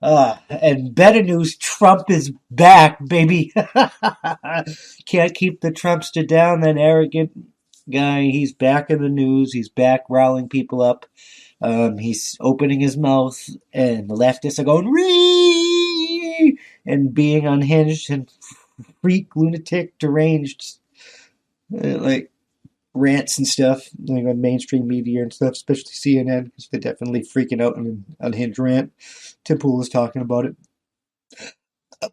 And better news, Trump is back, baby. Can't keep the Trumpster down, that arrogant guy. He's back in the news. He's back riling people up. He's opening his mouth, and the leftists are going, Ree! And being unhinged and freak, lunatic, deranged, like rants and stuff, like on mainstream media and stuff, especially CNN, because they're definitely freaking out on an unhinged rant. Tim Pool was talking about it.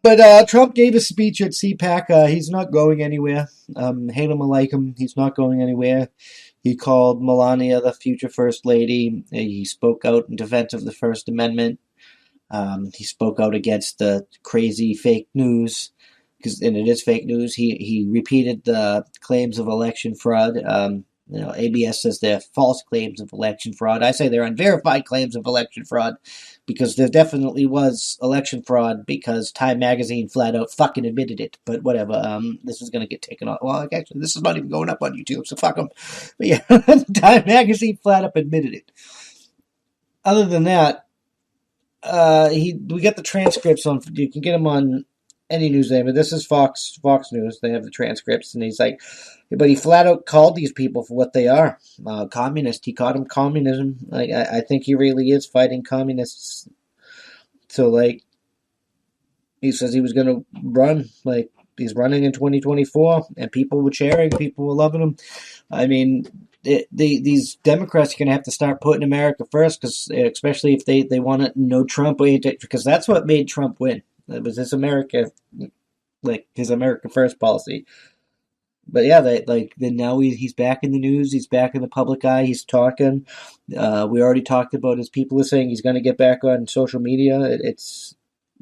But Trump gave a speech at CPAC. He's not going anywhere. Hate him or like him, he's not going anywhere. He called Melania the future First Lady. He spoke out in defense of the First Amendment. He spoke out against the crazy fake news, and it is fake news. He repeated the claims of election fraud. ABS says they're false claims of election fraud. I say they're unverified claims of election fraud, because there definitely was election fraud, because Time Magazine flat out fucking admitted it. But whatever. This is going to get taken off. Well, actually, this is not even going up on YouTube, so fuck them. But yeah, Time Magazine flat up admitted it. Other than that, we got the transcripts on. You can get them on any news name, but this is Fox News. They have the transcripts, and he's like, but he flat out called these people for what they are, communist. He called them communism. Like, I think he really is fighting communists. So, like, he says he was going to run. Like, he's running in 2024, and people were cheering, people were loving him. I mean, these Democrats are going to have to start putting America first, because especially if they want to know Trump, because that's what made Trump win. It was his America first policy. But yeah, then now he's back in the news. He's back in the public eye. He's talking. We already talked about his people are saying he's going to get back on social media.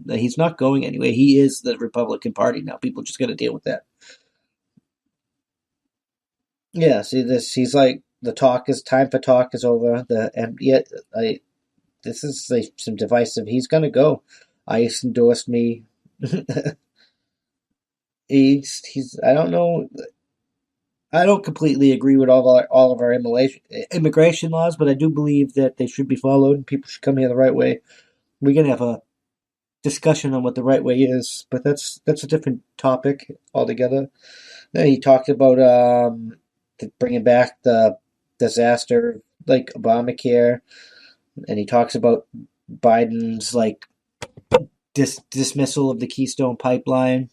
He's not going anywhere. He is the Republican Party now. People just got to deal with that. Yeah, see this. He's like, the time for talk is over. This is like some divisive. He's going to go. ICE endorsed me. he's I don't know. I don't completely agree with all of our immigration laws, but I do believe that they should be followed, and people should come here the right way. We're gonna have a discussion on what the right way is, but that's a different topic altogether. Then he talked about bringing back the disaster, like Obamacare, and he talks about Biden's like dismissal of the Keystone Pipeline,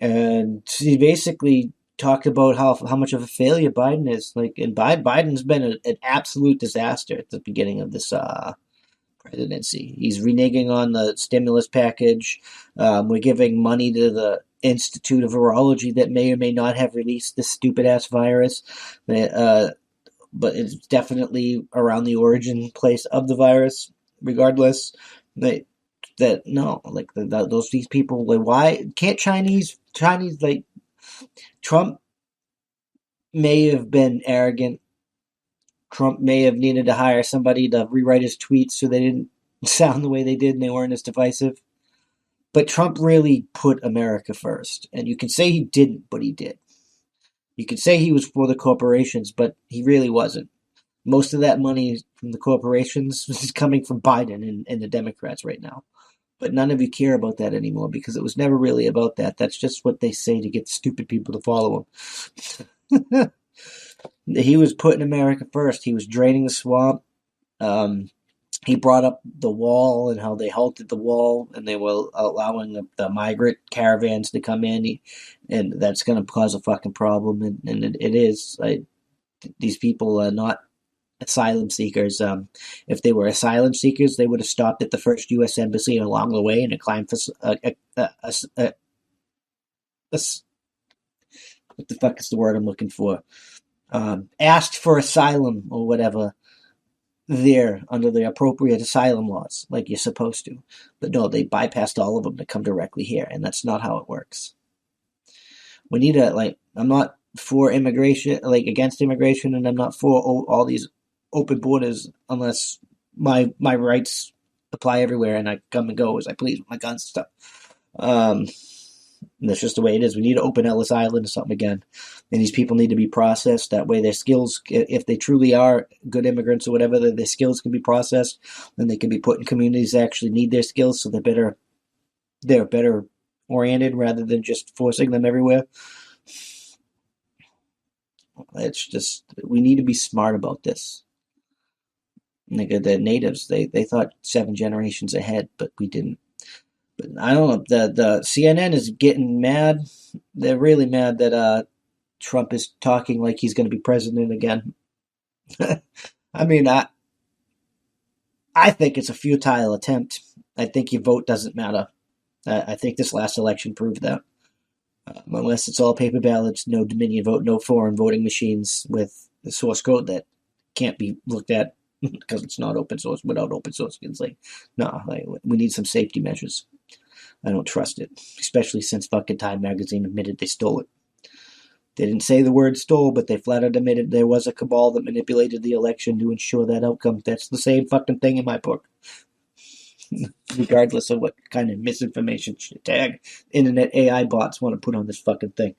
and he basically talked about how much of a failure Biden is. Like, and Biden's been an absolute disaster at the beginning of this presidency. He's reneging on the stimulus package. We're giving money to the Institute of Virology that may or may not have released this stupid ass virus. But it's definitely around the origin place of the virus. Regardless, these people, like, why can't Chinese like, Trump may have been arrogant. Trump may have needed to hire somebody to rewrite his tweets so they didn't sound the way they did and they weren't as divisive. But Trump really put America first. And you can say he didn't, but he did. You could say he was for the corporations, but he really wasn't. Most of that money from the corporations is coming from Biden and the Democrats right now. But none of you care about that anymore, because it was never really about that. That's just what they say to get stupid people to follow him. He was putting America first. He was draining the swamp. He brought up the wall and how they halted the wall, and they were allowing the migrant caravans to come in, and that's going to cause a fucking problem. And it is. These people are not asylum seekers. If they were asylum seekers, they would have stopped at the first U.S. embassy along the way and climbed for what the fuck is the word I'm looking for? Asked for asylum or whatever there under the appropriate asylum laws, like you're supposed to. But no, they bypassed all of them to come directly here, and that's not how it works. We need I'm not for immigration, against immigration, and I'm not for all these open borders unless my rights apply everywhere and I come and go as I please with my guns and stuff. And that's just the way it is. We need to open Ellis Island or something again. And these people need to be processed. That way their skills, if they truly are good immigrants or whatever, their skills can be processed. Then they can be put in communities that actually need their skills, so they're better oriented rather than just forcing them everywhere. It's just, we need to be smart about this. Like the natives, they thought 7 generations ahead, but we didn't. But I don't know. The CNN is getting mad. They're really mad that Trump is talking like he's going to be president again. I mean, I think it's a futile attempt. I think your vote doesn't matter. I think this last election proved that. Unless it's all paper ballots, no Dominion vote, no foreign voting machines with the source code that can't be looked at because it's not open source. Without open source, it's like, no, we need some safety measures. I don't trust it, especially since fucking Time Magazine admitted they stole it. They didn't say the word stole, but they flat out admitted there was a cabal that manipulated the election to ensure that outcome. That's the same fucking thing in my book. Regardless of what kind of misinformation tag internet AI bots want to put on this fucking thing.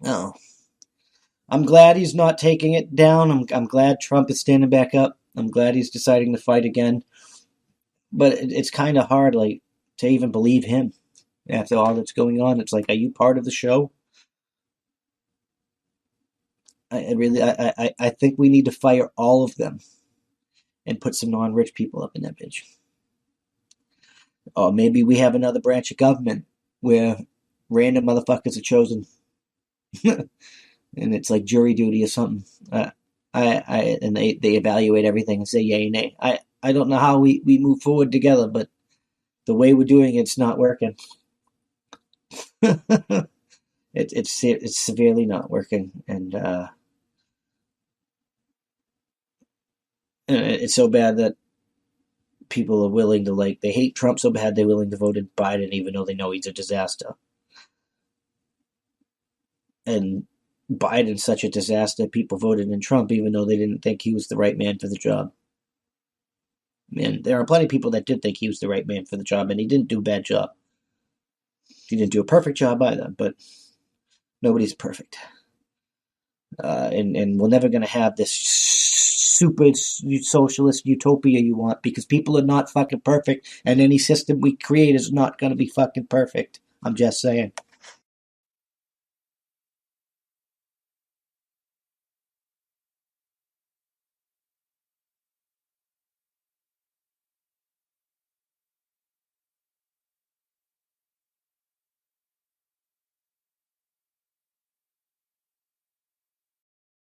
Oh. I'm glad he's not taking it down. I'm glad Trump is standing back up. I'm glad he's deciding to fight again. But it's kind of hard, like, to even believe him after all that's going on. It's like, are you part of the show? I think we need to fire all of them and put some non-rich people up in that bitch. Or maybe we have another branch of government where random motherfuckers are chosen. And it's like jury duty or something. And they evaluate everything and say yay and nay. I don't know how we move forward together, but the way we're doing it's not working. It's severely not working, and it's so bad that people are willing to, they hate Trump so bad they're willing to vote in Biden even though they know he's a disaster. And Biden's such a disaster, people voted in Trump even though they didn't think he was the right man for the job. And there are plenty of people that did think he was the right man for the job, and he didn't do a bad job. He didn't do a perfect job either, but nobody's perfect. And we're never going to have this super socialist utopia you want, because people are not fucking perfect, and any system we create is not going to be fucking perfect. I'm just saying.